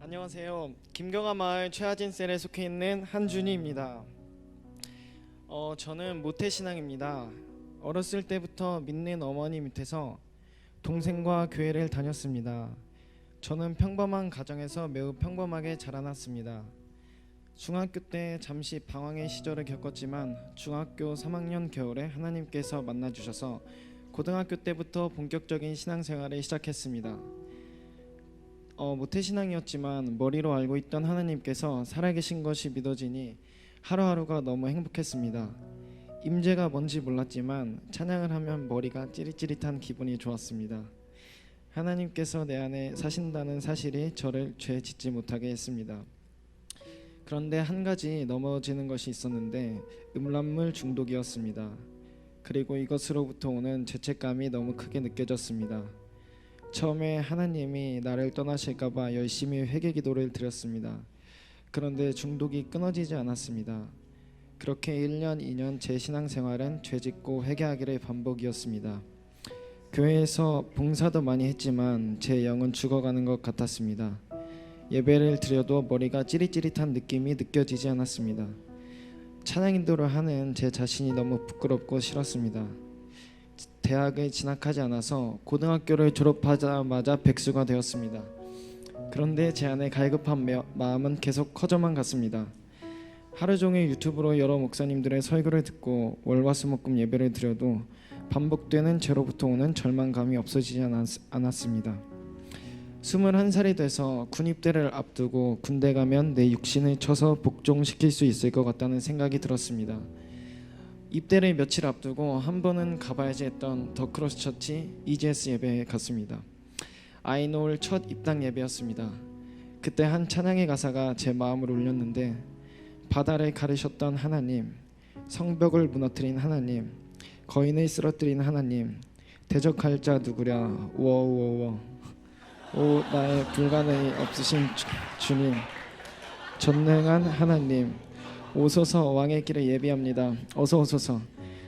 안녕하세요. 김경화 마을 최하진 셀에 속해 있는 한준희입니다. 저는 모태신앙입니다. 어렸을 때부터 믿는 어머니 밑에서 동생과 교회를 다녔습니다. 저는 평범한 가정에서 매우 평범하게 자라났습니다. 중학교 때 잠시 방황의 시절을 겪었지만 중학교 3학년 겨울에 하나님께서 만나주셔서 고등학교 때부터 본격적인 신앙생활을 시작했습니다. 모태신앙이었지만 머리로 알고 있던 하나님께서 살아계신 것이 믿어지니 하루하루가 너무 행복했습니다. 임재가 뭔지 몰랐지만 찬양을 하면 머리가 찌릿찌릿한 기분이 좋았습니다. 하나님께서 내 안에 사신다는 사실이 저를 죄 짓지 못하게 했습니다. 그런데 한 가지 넘어지는 것이 있었는데 음란물 중독이었습니다. 그리고 이것으로부터 오는 죄책감이 너무 크게 느껴졌습니다. 처음에 하나님이 나를 떠나실까봐 열심히 회개 기도를 드렸습니다. 그런데 중독이 끊어지지 않았습니다. 그렇게 1년, 2년 제 신앙생활은 죄짓고 회개하기를 반복이었습니다. 교회에서 봉사도 많이 했지만 제 영은 죽어가는 것 같았습니다. 예배를 드려도 머리가 찌릿찌릿한 느낌이 느껴지지 않았습니다. 찬양 인도를 하는 제 자신이 너무 부끄럽고 싫었습니다. 대학을 진학하지 않아서 고등학교를 졸업하자마자 백수가 되었습니다. 그런데 제 안에 갈급한 마음은 계속 커져만 갔습니다. 하루 종일 유튜브로 여러 목사님들의 설교를 듣고 월화수목금 예배를 드려도 반복되는 죄로부터 오는 절망감이 없어지지 않았습니다. 21살이 돼서 군입대를 앞두고 군대 가면 내 육신을 쳐서 복종시킬 수 있을 것 같다는 생각이 들었습니다. 입대를 며칠 앞두고 한 번은 가봐야지 했던 더 크로스 처치 EGS 예배에 갔습니다. 아이노을 첫 입당 예배였습니다. 그때 한 찬양의 가사가 제 마음을 울렸는데 바다를 가르셨던 하나님, 성벽을 무너뜨린 하나님, 거인을 쓰러뜨린 하나님, 대적할 자 누구랴 우어우어우어 오 나의 불가능이 없으신 주님, 전능한 하나님 오소서 왕의 길을 예비합니다. 어서 오소서.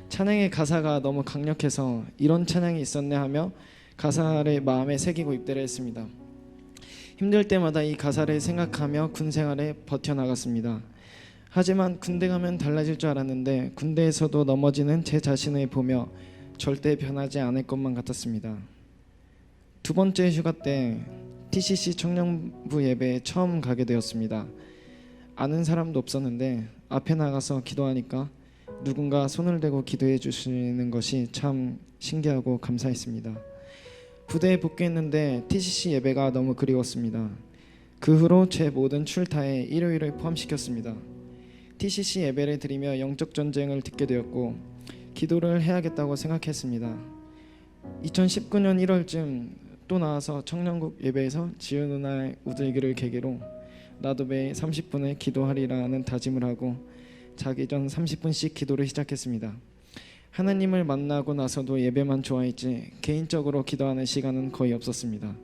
찬양의 가사가 너무 강력해서 이런 찬양이 있었네 하며 가사를 마음에 새기고 입대를 했습니다. 힘들 때마다 이 가사를 생각하며 군 생활에 버텨나갔습니다. 하지만 군대 가면 달라질 줄 알았는데 군대에서도 넘어지는 제 자신을 보며 절대 변하지 않을 것만 같았습니다. 두 번째 휴가 때 TCC 청년부 예배에 처음 가게 되었습니다. 아는 사람도 없었는데 앞에 나가서 기도하니까 누군가 손을 대고 기도해 주시는 것이 참 신기하고 감사했습니다. 부대에 복귀했는데 TCC 예배가 너무 그리웠습니다. 그 후로 제 모든 출타에 일요일을 포함시켰습니다. TCC 예배를 드리며 영적 전쟁을 듣게 되었고 기도를 해야겠다고 생각했습니다. 2019년 1월쯤 또 나와서 청년국 예배에서 지은 누나의 우들기를 계기로 나도 매일 30분을 기도하리라는 다짐을 하고 자기 전 30분씩 기도를 시작했습니다. 하나님을 만나고 나서도 예배만 좋아했지 개인적으로 기도하는 시간은 거의 없었습니다.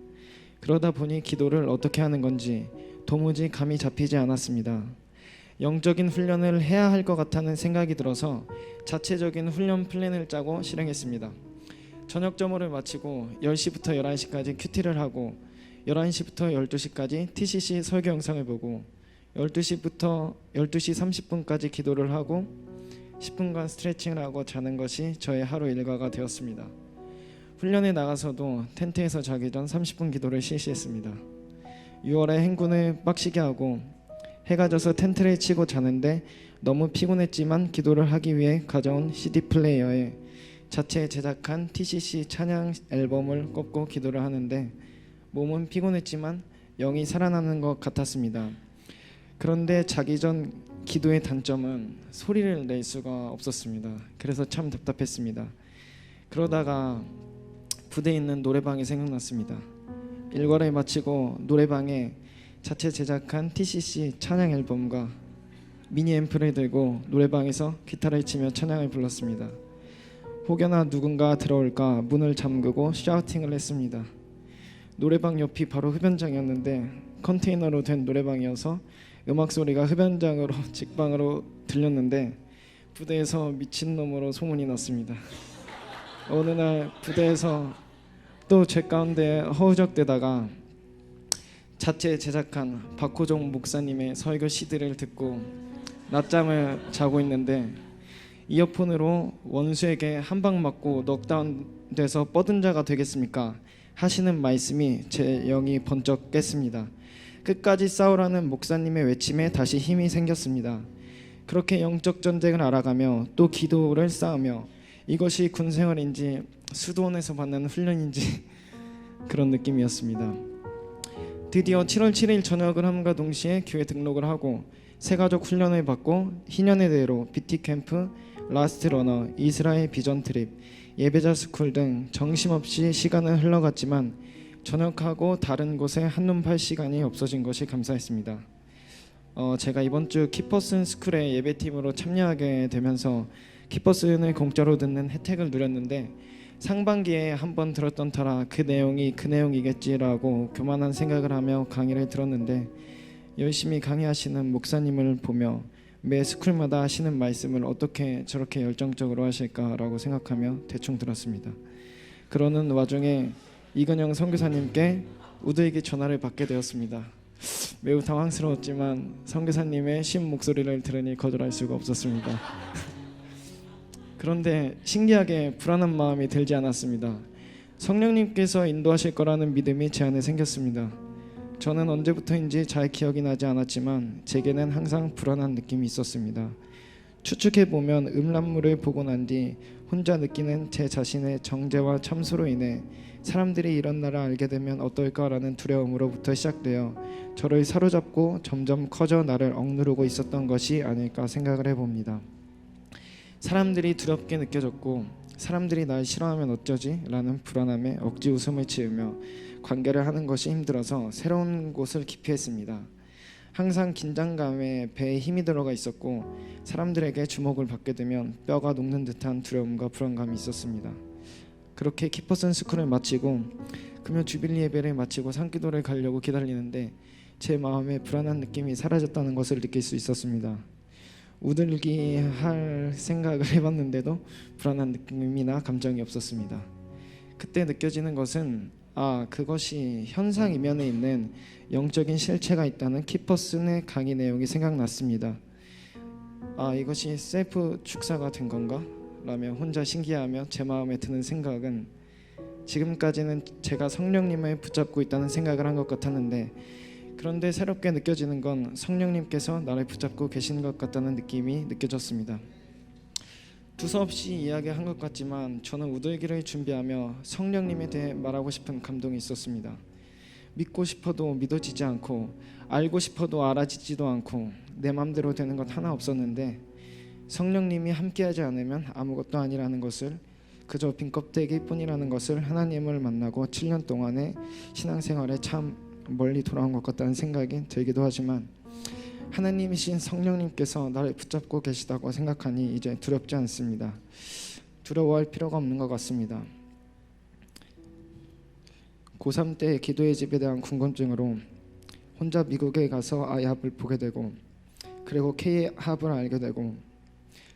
그러다 보니 기도를 어떻게 하는 건지 도무지 감이 잡히지 않았습니다. 영적인 훈련을 해야 할 것 같다는 생각이 들어서 자체적인 훈련 플랜을 짜고 실행했습니다. 저녁 점호를 마치고 10시부터 11시까지 큐티를 하고 11시부터 12시까지 TCC 설교 영상을 보고 12시부터 12시 30분까지 기도를 하고 10분간 스트레칭을 하고 자는 것이 저의 하루 일과가 되었습니다. 훈련에 나가서도 텐트에서 자기 전 30분 기도를 실시했습니다. 6월에 행군을 빡시게 하고 해가 져서 텐트를 치고 자는데 너무 피곤했지만 기도를 하기 위해 가져온 CD 플레이어에 자체 제작한 TCC 찬양 앨범을 꽂고 기도를 하는데 몸은 피곤했지만 영이 살아나는 것 같았습니다. 그런데 자기 전 기도의 단점은 소리를 낼 수가 없었습니다. 그래서 참 답답했습니다. 그러다가 부대에 있는 노래방이 생각났습니다. 일과를 마치고 노래방에 자체 제작한 TCC 찬양 앨범과 미니 앰프를 들고 노래방에서 기타를 치며 찬양을 불렀습니다. 혹여나 누군가 들어올까 문을 잠그고 샤우팅을 했습니다. 노래방 옆이 바로 흡연장이었는데 컨테이너로 된 노래방이어서 음악 소리가 흡연장으로 직방으로 들렸는데 부대에서 미친놈으로 소문이 났습니다. 어느 날 부대에서 또 죄 가운데 허우적대다가 자체 제작한 박호종 목사님의 설교 CD를 듣고 낮잠을 자고 있는데 이어폰으로 원수에게 한 방 맞고 넉다운 돼서 뻗은 자가 되겠습니까? 하시는 말씀이 제 영이 번쩍 깼습니다. 끝까지 싸우라는 목사님의 외침에 다시 힘이 생겼습니다. 그렇게 영적 전쟁을 알아가며 또 기도를 쌓으며 이것이 군생활인지 수도원에서 받는 훈련인지 그런 느낌이었습니다. 드디어 7월 7일 저녁을 함과 동시에 교회 등록을 하고 새가족 훈련을 받고 희년의 대로 BT 캠프, 라스트 러너, 이스라엘 비전 트립, 예배자 스쿨 등 정신없이 시간은 흘러갔지만 전역하고 다른 곳에 한눈 팔 시간이 없어진 것이 감사했습니다. 제가 이번 주 키퍼슨 스쿨의 예배팀으로 참여하게 되면서 키퍼슨을 공짜로 듣는 혜택을 누렸는데 상반기에 한번 들었던 터라 그 내용이 그 내용이겠지라고 교만한 생각을 하며 강의를 들었는데 열심히 강의하시는 목사님을 보며 매 스쿨마다 하시는 말씀을 어떻게 저렇게 열정적으로 하실까라고 생각하며 대충 들었습니다. 그러는 와중에 이근영 선교사님께 우드에게 전화를 받게 되었습니다. 매우 당황스러웠지만 선교사님의 신 목소리를 들으니 거절할 수가 없었습니다. 그런데 신기하게 불안한 마음이 들지 않았습니다. 성령님께서 인도하실 거라는 믿음이 제 안에 생겼습니다. 저는 언제부터인지 잘 기억이 나지 않았지만 제게는 항상 불안한 느낌이 있었습니다. 추측해보면 음란물을 보고 난 뒤 혼자 느끼는 제 자신의 정죄와 참소로 인해 사람들이 이런 나를 알게 되면 어떨까라는 두려움으로부터 시작되어 저를 사로잡고 점점 커져 나를 억누르고 있었던 것이 아닐까 생각을 해봅니다. 사람들이 두렵게 느껴졌고 사람들이 날 싫어하면 어쩌지? 라는 불안함에 억지 웃음을 지으며 관계를 하는 것이 힘들어서 새로운 곳을 기피했습니다. 항상 긴장감에 배에 힘이 들어가 있었고 사람들에게 주목을 받게 되면 뼈가 녹는 듯한 두려움과 불안감이 있었습니다. 그렇게 키퍼슨 스쿨을 마치고 금요 주빌리 예배를 마치고 산기도를 가려고 기다리는데 제 마음에 불안한 느낌이 사라졌다는 것을 느낄 수 있었습니다. 우들기 할 생각을 해봤는데도 불안한 느낌이나 감정이 없었습니다. 그때 느껴지는 것은 그것이 현상 이면에 있는 영적인 실체가 있다는 키퍼슨의 강의 내용이 생각났습니다. 이것이 셀프 축사가 된 건가? 라며 혼자 신기하며 제 마음에 드는 생각은 지금까지는 제가 성령님을 붙잡고 있다는 생각을 한 것 같았는데 그런데 새롭게 느껴지는 건 성령님께서 나를 붙잡고 계시는 것 같다는 느낌이 느껴졌습니다. 두서없이 이야기한 것 같지만 저는 우들기를 준비하며 성령님에 대해 말하고 싶은 감동이 있었습니다. 믿고 싶어도 믿어지지 않고 알고 싶어도 알아지지도 않고 내 맘대로 되는 것 하나 없었는데 성령님이 함께하지 않으면 아무것도 아니라는 것을 그저 빈 껍데기뿐이라는 것을 하나님을 만나고 7년 동안의 신앙생활에 참 멀리 돌아온 것 같다는 생각이 들기도 하지만 하나님이신 성령님께서 나를 붙잡고 계시다고 생각하니 이제 두렵지 않습니다. 두려워할 필요가 없는 것 같습니다. 고3 때 기도의 집에 대한 궁금증으로 혼자 미국에 가서 아이합을 보게 되고 그리고 K합을 알게 되고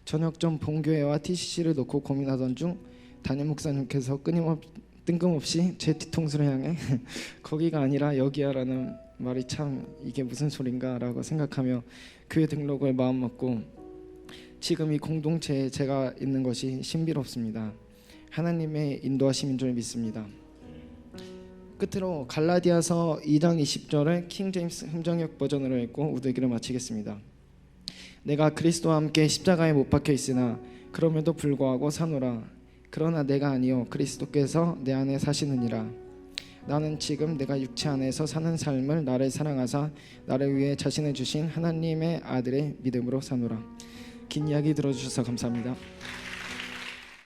저녁 전 본교회와 TCC를 놓고 고민하던 중 담임 목사님께서 뜬금없이 제 뒤통수를 향해 거기가 아니라 여기야 라는 말이 참 이게 무슨 소린가 라고 생각하며 교회 등록을 마음먹고 지금 이 공동체에 제가 있는 것이 신비롭습니다. 하나님의 인도하심인 줄 믿습니다. 끝으로 갈라디아서 2장 20절을 킹 제임스 흥정역 버전으로 읽고 우들기를 마치겠습니다. 내가 그리스도와 함께 십자가에 못 박혀 있으나 그럼에도 불구하고 사노라. 그러나 내가 아니요 그리스도께서 내 안에 사시느니라. 나는 지금 내가 육체 안에서 사는 삶을 나를 사랑하사 나를 위해 자신을 주신 하나님의 아들의 믿음으로 사노라. 긴 이야기 들어주셔서 감사합니다.